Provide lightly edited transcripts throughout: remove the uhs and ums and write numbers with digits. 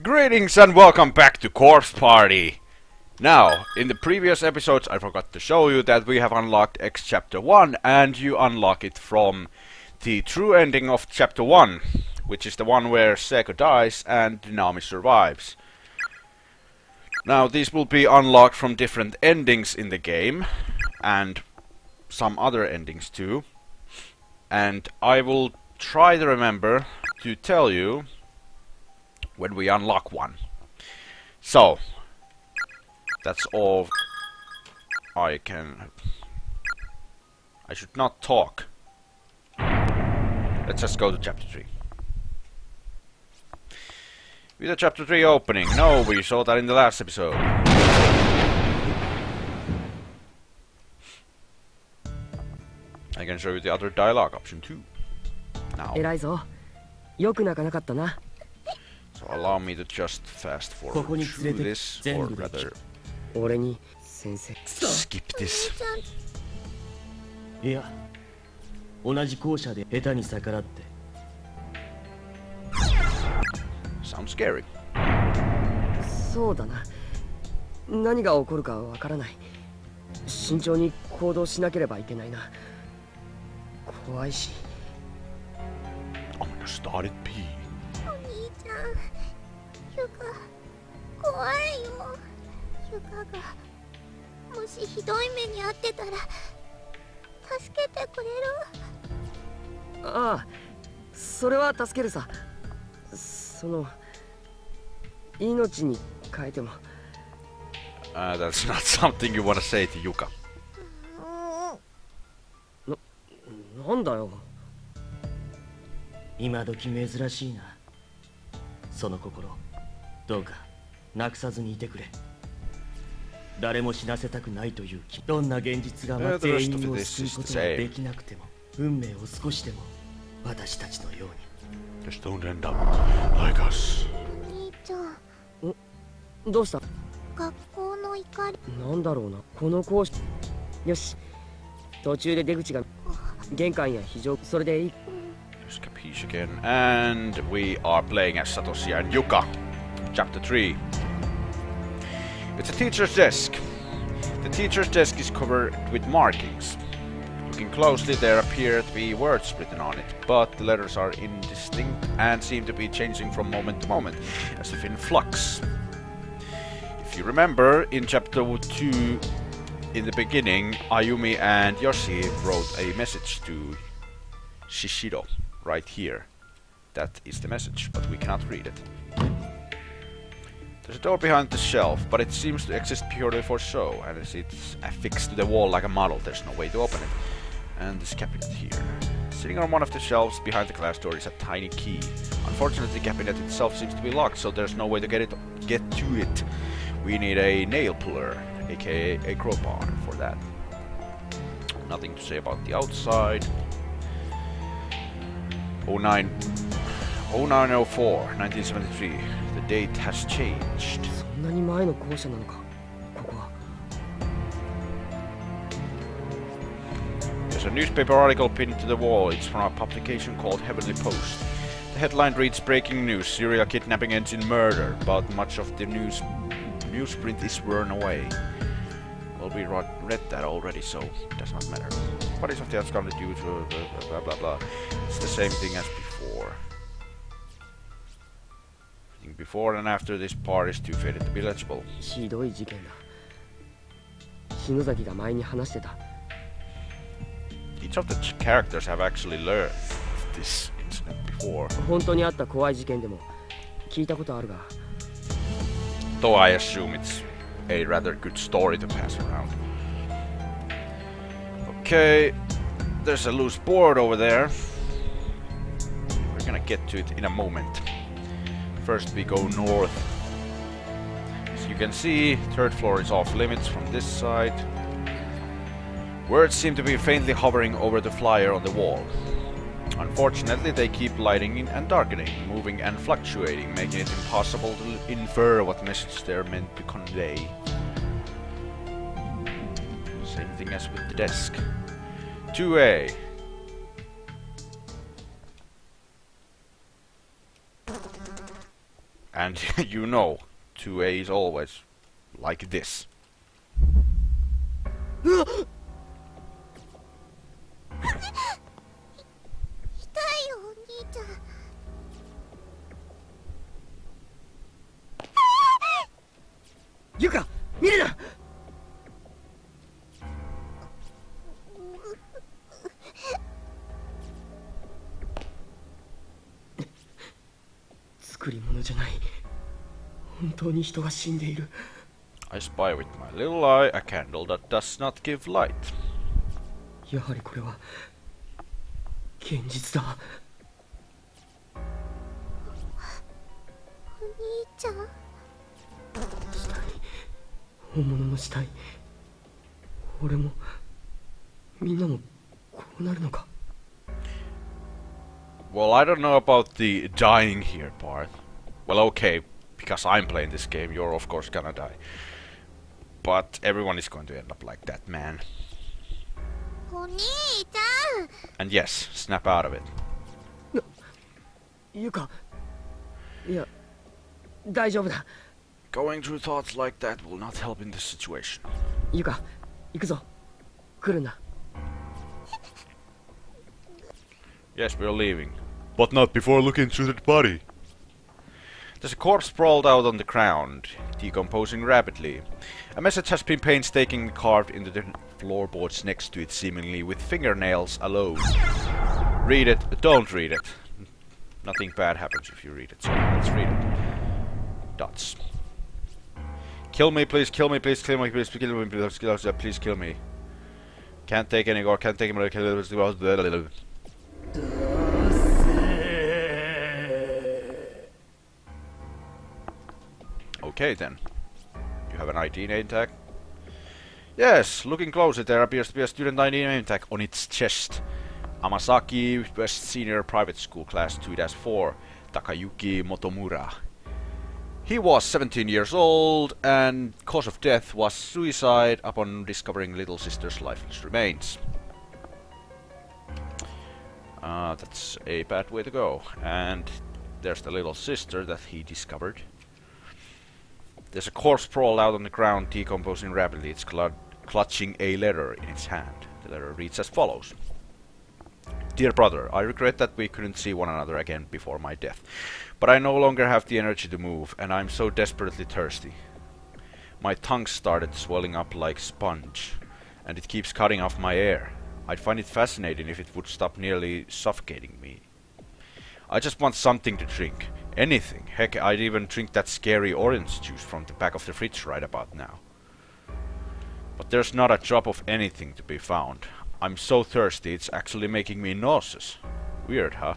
Greetings and welcome back to Corpse Party! Now, in the previous episodes I forgot to show you that we have unlocked X Chapter 1 and you unlock it from the true ending of Chapter 1, which is the one where Seiko dies and Nami survives. Now, these will be unlocked from different endings in the game and some other endings too. And I will try to remember to tell you when we unlock one. So, that's all I can... I should not talk. Let's just go to Chapter 3. With the Chapter 3 opening. No, we saw that in the last episode. I can show you the other dialogue option too. Now. So allow me to just fast forward through this, or rather skip this. Sounds scary. そうだな。何が起こるかわからない。慎重に行動しなければいけないな。怖いし。I'm gonna start it P. お兄ちゃん、ゆか、怖いよ。ゆかがもしひどい目に遭ってたら助けてくれる？ああ、それは助けるさ。その命に変えても。That's not something you want to say to Yuka. なんだよ。今時珍しいな。その心、どうかなくさずにいてくれ。誰も死なせたくないという気。どんな現実が全員を救うことができなくても、運命を少しでも私たちのように。Just don't end up like us. お兄ちゃん。どうした？学校の怒り。なんだろうな。この講師。よし。途中で出口が玄関や非常。それでいい。There's Capiche again, and we are playing as Satoshi and Yuka. Chapter 3. It's a teacher's desk. The teacher's desk is covered with markings. Looking closely, there appear to be words written on it, but the letters are indistinct and seem to be changing from moment to moment, as if in flux. If you remember, in Chapter 2, in the beginning, Ayumi and Yoshi wrote a message to Shishiro, right here. That is the message, but we cannot read it. There's a door behind the shelf, but it seems to exist purely for show, and as it's affixed to the wall like a model, there's no way to open it. And this cabinet here. Sitting on one of the shelves behind the glass door is a tiny key. Unfortunately, the cabinet itself seems to be locked, so there's no way to get to it. We need a nail puller, aka a crowbar, for that. Nothing to say about the outside. 0904, 1973. The date has changed. そんなに前の校舎なのか。ここは。There's a newspaper article pinned to the wall. It's from a publication called Heavenly Post. The headline reads "Breaking News: Serial Kidnapping Ends in Murder," but much of the newsprint is worn away. Well, we read that already, so it does not matter. What is of the absconded due to blah blah blah? It's the same thing as before. I think before and after this part is too faded to be legible. ひどい事件だ。篠崎が前に話してた。Each of the characters have actually learned this incident before. 本当にあった怖い事件でも聞いたことあるが。Though I assume it's a rather good story to pass around. Okay, there's a loose board over there. We're gonna get to it in a moment. First we go north. As you can see, third floor is off limits from this side. Words seem to be faintly hovering over the flyer on the wall. Unfortunately, they keep lighting and darkening, moving and fluctuating, making it impossible to infer what message they're meant to convey. Same thing as with the desk. 2A. And you know, 2A is always like this. ゆか見るな。作り物じゃない。本当に人が死んでいる。 I spy with my little eye a candle that does not give light. やはりこれは現実だ。お兄ちゃん。死体、本物の死体。俺もみんなもこうなるのか。 Well, I don't know about the dying here part. Well, okay, because I'm playing this game, you're of course gonna die. But everyone is going to end up like that, man. お兄ちゃん。 And yes, snap out of it. ゆか、いや、大丈夫だ。 Going through thoughts like that will not help in this situation. ゆか、行くぞ。来るんだ。 Yes, we're leaving. But not before looking through the body. There's a corpse sprawled out on the ground, decomposing rapidly. A message has been painstakingly carved into the floorboards next to it, seemingly with fingernails alone. Read it. Don't read it. Nothing bad happens if you read it, so let's read it. Dots. Kill me, please, kill me, please, kill me, please, kill me, please, kill me. Can't take any more, can't take any more. Okay then. You have an ID name tag? Yes, looking closer there appears to be a student ID name tag on its chest. Amasaki West Senior Private School Class 2-4, Takayuki Motomura. He was 17 years old and cause of death was suicide upon discovering little sister's lifeless remains. That's a bad way to go. And there's the little sister that he discovered. There's a corpse sprawled out on the ground, decomposing rapidly. It's clutching a letter in its hand. The letter reads as follows. Dear brother, I regret that we couldn't see one another again before my death. But I no longer have the energy to move, and I'm so desperately thirsty. My tongue started swelling up like sponge, and it keeps cutting off my air. I'd find it fascinating if it would stop nearly suffocating me. I just want something to drink. Anything. Heck, I'd even drink that scary orange juice from the back of the fridge right about now. But there's not a drop of anything to be found. I'm so thirsty it's actually making me nauseous. Weird, huh?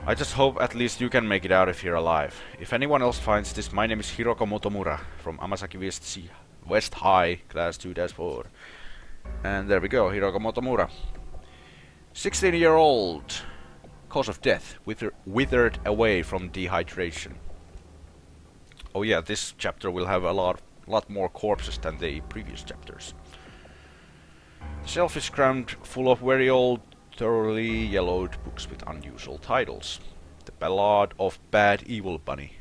I just hope at least you can make it out if you're alive. If anyone else finds this, my name is Hiroko Motomura from Amasaki West High, Class 2-4. And there we go, Hiroko Motomura. 16-year-old. Cause of death, withered away from dehydration. Oh yeah, this chapter will have a lot more corpses than the previous chapters. The shelf is crammed full of very old, thoroughly yellowed books with unusual titles. The Ballad of Bad Evil Bunny.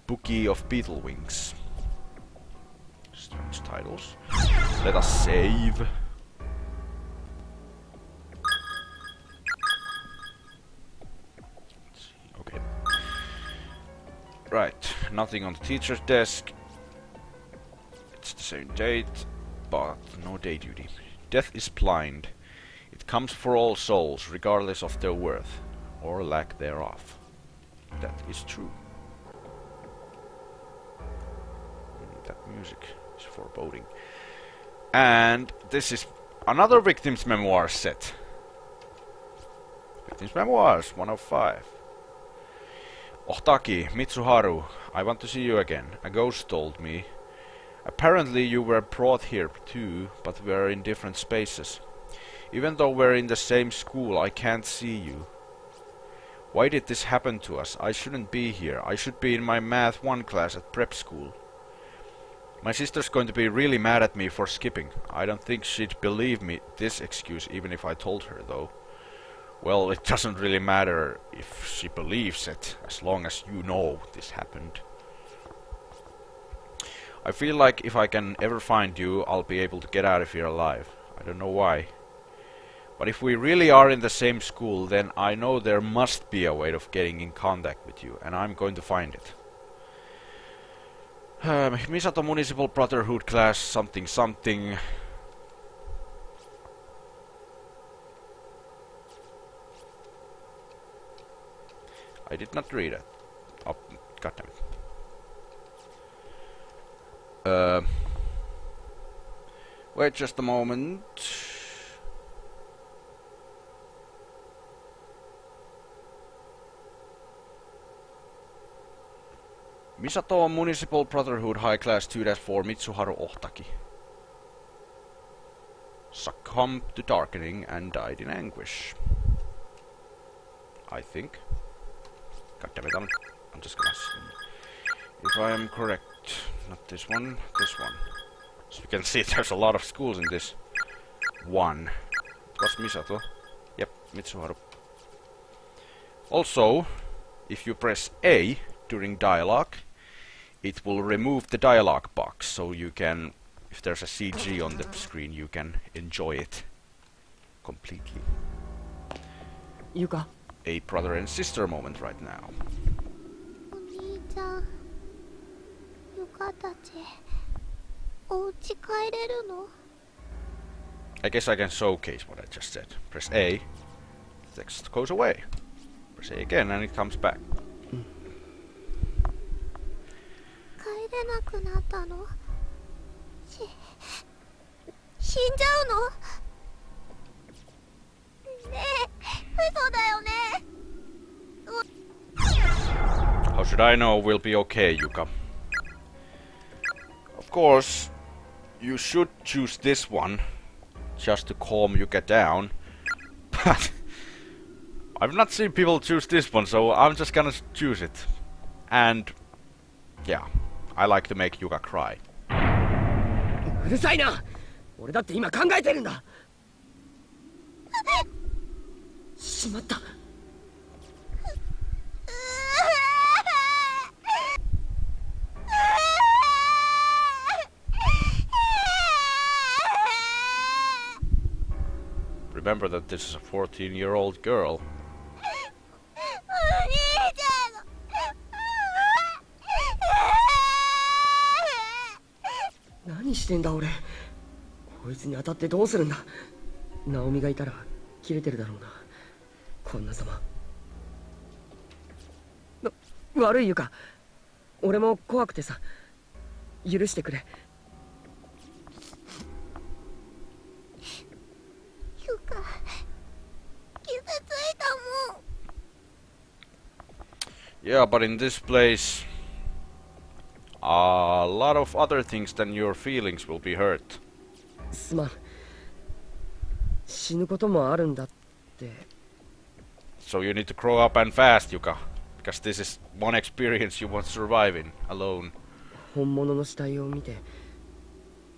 Bookie of Beetle Wings. Strange titles. Let us save. Okay. Right, nothing on the teacher's desk. It's the same date, but no day duty. Death is blind. It comes for all souls, regardless of their worth, or lack thereof. That is true. That music is foreboding. And this is another Victim's Memoir set. Victim's Memoirs, 105. Ohtaki, Mitsuharu, I want to see you again. A ghost told me. Apparently you were brought here too, but we're in different spaces. Even though we're in the same school, I can't see you. Why did this happen to us? I shouldn't be here. I should be in my Math 1 class at prep school. My sister's going to be really mad at me for skipping. I don't think she'd believe me this excuse even if I told her though. Well, it doesn't really matter if she believes it, as long as you know this happened. I feel like if I can ever find you, I'll be able to get out of here alive. I don't know why. But if we really are in the same school, then I know there must be a way of getting in contact with you, and I'm going to find it. Misato Municipal Brotherhood class something something. I did not read it. Oh, goddammit. Wait just a moment. Misato Municipal Brotherhood High Class 2-4 Mitsuharu Ohtaki succumbed to darkening and died in anguish. I think. God damn it, I'm just gonna see if I am correct. Not this one, this one. So you can see there's a lot of schools in this one. It was Misato. Yep, Mitsuharu. Also, if you press A during dialogue, it will remove the dialogue box, so you can, if there's a CG on the screen, you can enjoy it completely. Yuka. A brother and sister moment right now. Onii-Chan, Yuka tachi, ouchi kaereru no? I guess I can showcase what I just said. Press A, the text goes away. Press A again and it comes back. 帰れなくなったの？死んじゃうの？ねえ、嘘だよね。How should I know we'll be okay, Yuka? Of course, you should choose this one, just to calm Yuka down. But I've not seen people choose this one, so I'm just gonna choose it. And yeah, I like to make Yuka cry. うるさいな。俺だって今考えてるんだ。しまった。Remember that this is a 14-year-old girl. 何してんだ俺。こいつに当たってどうするんだ。ナオミがいたら切れてるだろうな。こんなざま。悪いユカ。俺も怖くてさ。許してくれ。ユカ、傷ついたもん。Yeah, but in this place, a lot of other things than your feelings will be hurt. すまん。死ぬこともあるんだって。So you need to grow up and fast, Yuka. Because this is one experience you won't survive in, alone. 本物の死体を見て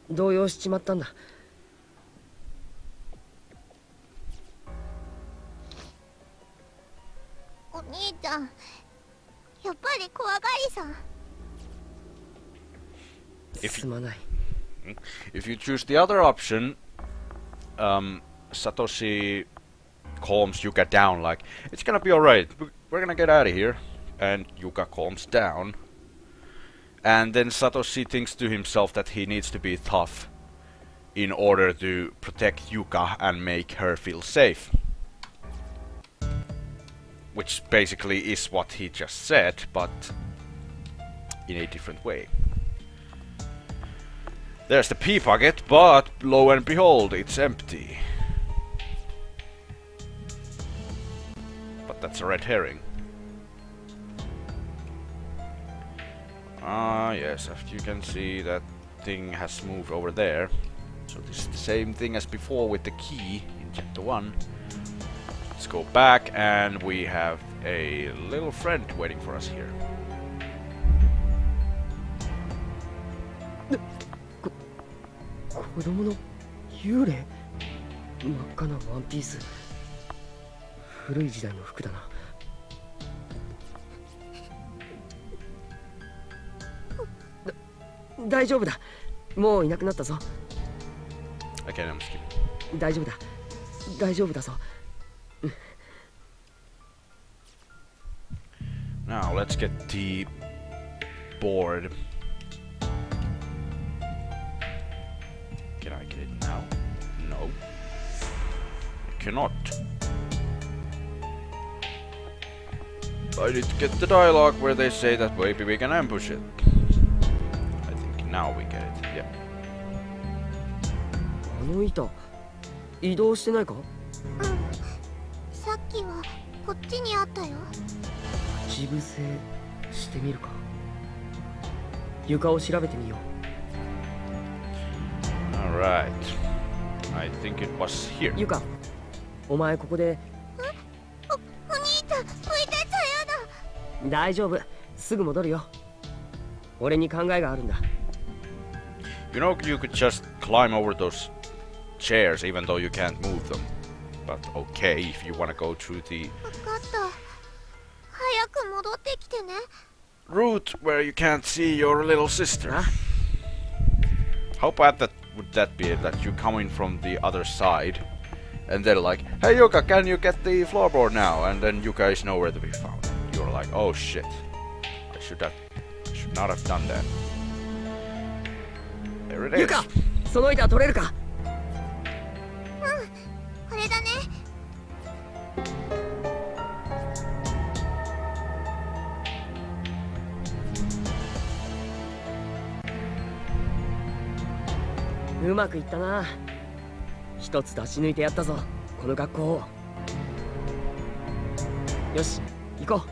動揺しちまったんだ。お兄ちゃん、やっぱり怖がりさん。すまない。If you choose the other option, Satoshi calms Yuka down like, it's gonna be alright, we're gonna get out of here. And Yuka calms down. And then Satoshi thinks to himself that he needs to be tough in order to protect Yuka and make her feel safe. Which basically is what he just said, but in a different way. There's the pea pocket, but lo and behold, it's empty. But that's a red herring. Ah, yes, as you can see, that thing has moved over there. So this is the same thing as before with the key in chapter 1. Let's go back, and we have a little friend waiting for us here. 子供の幽霊。真っ赤なワンピース。古い時代の服だな。大丈夫だ。もういなくなったぞ。Okay, I'm skipping. 大丈夫だ。大丈夫だぞ。Now let's get the board. Can I get it now? No. I cannot. I need to get the dialogue where they say that maybe we can ambush it. I think now we get it. Yeah. あの板、移動してないか？さっきはこっちにあったよ。待ち伏せしてみるか。床を調べてみよう。Alright. I think it was here. ゆか、お前ここで。お兄ちゃん、浮いてっちゃやだ。大丈夫、すぐ戻るよ。俺に考えがあるんだ。You know, you could just climb over those chairs even though you can't move them. But okay, if you wanna go through the 分かった。早く戻ってきてね。 route where you can't see your little sister. あ、 How bad that would that be that you're coming from the other side and they're like, hey Yuka, can you get the floorboard now? And then you guys know where to be found. You're like, oh shit. I should not have done that. There it ゆ is. か、その板取れるか？これだね。うまくいったな。一つ出し抜いてやったぞ、この学校を。よし、行こう。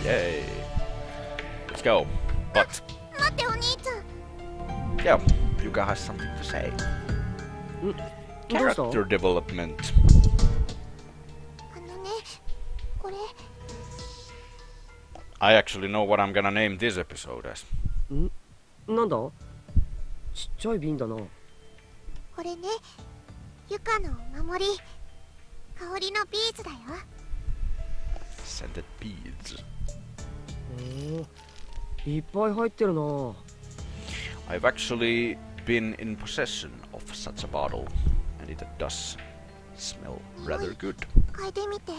Yay. Let's go. But 待ってお兄ちゃん。 yeah, Yuka has something to say. どうした？ Character development. あのね、これ I actually know what I'm gonna name this episode as. なんだ？ちっちゃい瓶だな。これね、ゆかのお守り。香りのビーズだよ。 Scented beads. いっぱい入ってるな。 I've actually been in possession of such a bottle, and it does smell rather good. 嗅いでみて。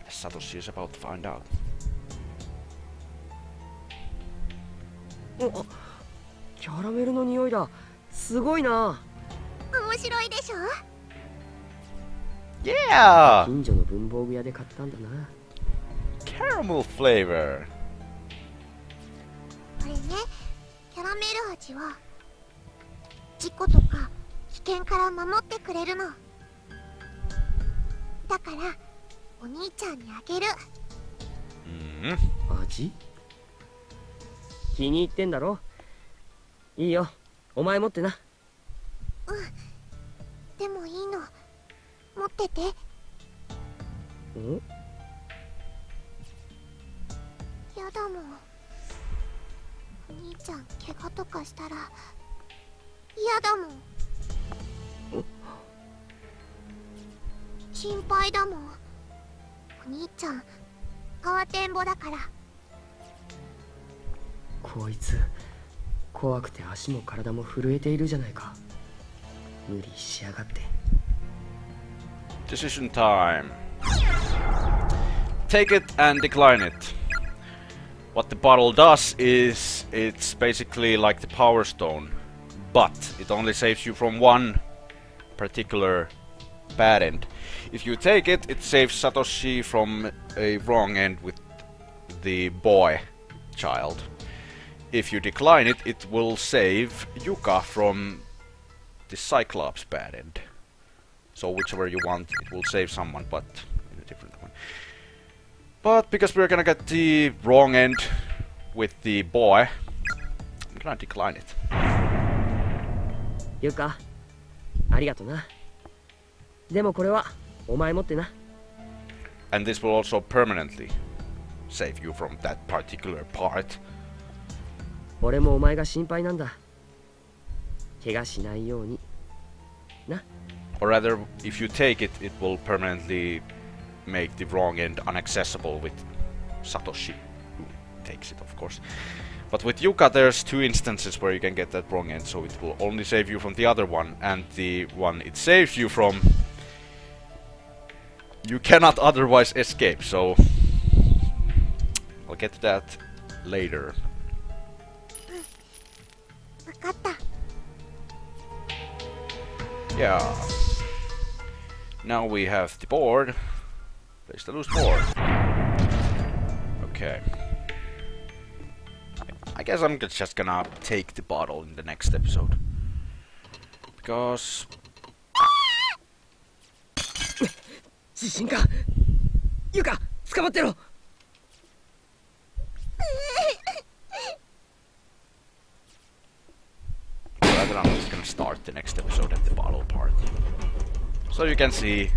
Satoshi is about to find out. お、キャラメルの匂いだ。すごいな。面白いでしょ。 Yeah! 近所の文房具屋で買ったんだな。 Caramel flavor. これね、キャラメル味は事故とか危険から守ってくれるの。だからお兄ちゃんにあげる。味？気に入ってんだろ？いいよ、お前持ってな。でもいいの、持ってて。ん？やだもん。お兄ちゃん怪我とかしたら嫌だもん。心配だもん。お兄ちゃん慌てんぼだから。こいつ怖くて足も体も震えているじゃないか。無理しやがって。 Decision time. Take it and decline it. What the bottle does is it's basically like the power stone, but it only saves you from one particular bad end. If you take it, it saves Satoshi from a wrong end with the boy child. If you decline it, it will save Yuka from the Cyclops bad end. So whichever you want, it will save someone, but in a different one. But because we're gonna get the wrong end with the boy, I'm gonna decline it. ゆか、ありがとな。でもこれはお前持ってな。 And this will also permanently save you from that particular part. 俺もお前が心配なんだ。怪我しないようにな。Or rather, if you take it, it will permanently make the wrong end inaccessible with Satoshi, who takes it, of course. But with Yuka, there's 2 instances where you can get that wrong end, so it will only save you from the other one, and the one it saves you from, you cannot otherwise escape, so I'll get to that later. わかった。 Yeah. Now we have the board. Place the loose board. Okay. I guess I'm just gonna take the bottle in the next episode. Because... 地震か。ゆか、捕まってろ。 Rather, I'm just gonna start the next episode at the bottle part. So you can see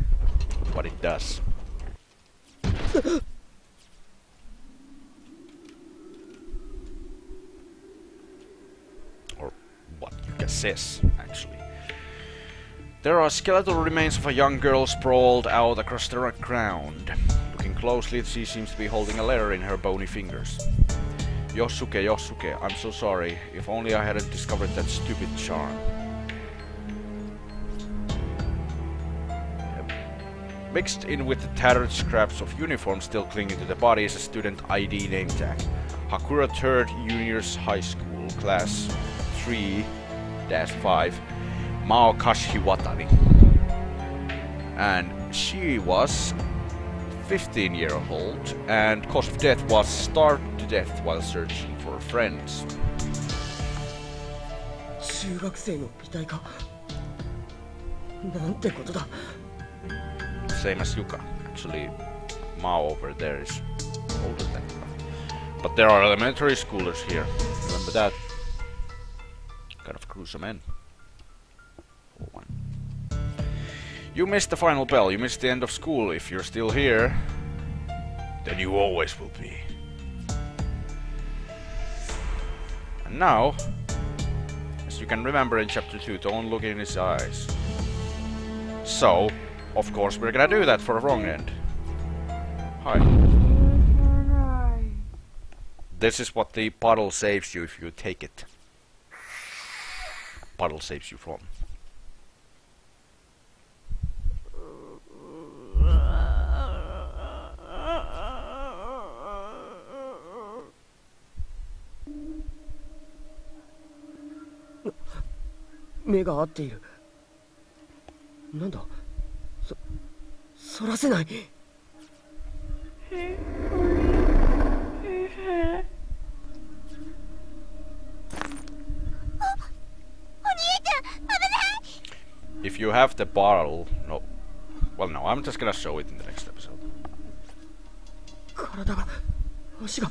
what it does. Or what Yuka says, actually. There are skeletal remains of a young girl sprawled out across the ground. Looking closely, she seems to be holding a letter in her bony fingers. Yosuke, Yosuke, I'm so sorry. If only I hadn't discovered that stupid charm. Mixed in with the tattered scraps of uniform still clinging to the body is a student ID name tag. Hakura 3rd Juniors High School, Class 3-5, Maokashi Watari. And she was 15-year-old, and cause of death was starved to death while searching for friends. 中学生の遺体か。なんてことだ。 Same as Yuka. Actually, Mao over there is older than Yuka. But there are elementary schoolers here. Remember that? Kind of gruesome end. One. You missed the final bell. You missed the end of school. If you're still here, then you always will be. And now, as you can remember in chapter 2, don't look in his eyes. So, of course, we're gonna do that for a wrong end. Hi. This is what the bottle saves you if you take it. Bottle saves you from.目が合っている。なんだ。そらせない。If you have the bottle, no. Well, no, I'm just gonna show it in the next episode. 体が、足が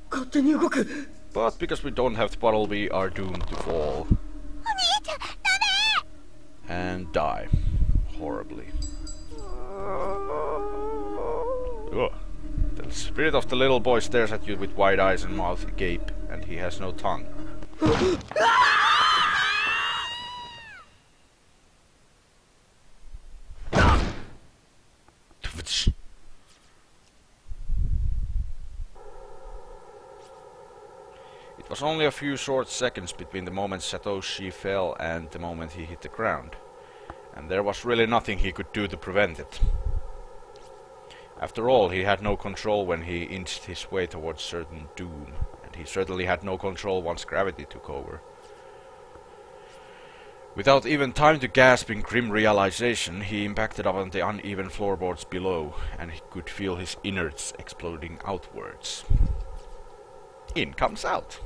勝手に動く。 But because we don't have the bottle, we are doomed to fall. And die. Horribly. Ugh. The spirit of the little boy stares at you with wide eyes and mouth agape, and he has no tongue. It was only a few short seconds between the moment Satoshi fell and the moment he hit the ground, and there was really nothing he could do to prevent it. After all, he had no control when he inched his way towards certain doom, and he certainly had no control once gravity took over. Without even time to gasp in grim realization, he impacted upon the uneven floorboards below, and he could feel his innards exploding outwards. In comes out.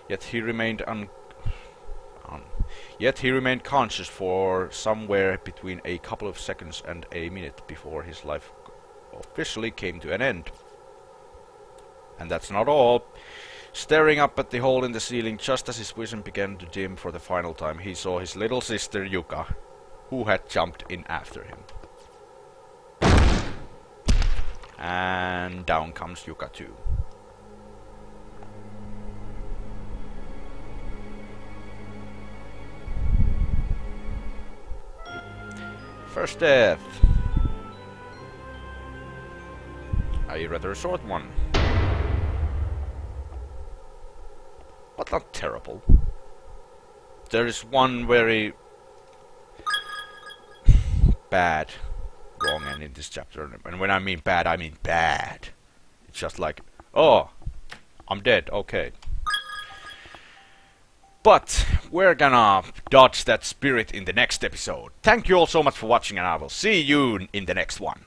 Yet he remained conscious for somewhere between a couple of seconds and a minute before his life officially came to an end. And that's not all. Staring up at the hole in the ceiling just as his vision began to dim for the final time, he saw his little sister Yuka, who had jumped in after him. And down comes Yuka too. First death. A rather short one. But not terrible. There is one very bad wrong end in this chapter. And when I mean bad, I mean bad. It's just like, oh, I'm dead, okay. But we're gonna dodge that spirit in the next episode. Thank you all so much for watching, and I will see you in the next one.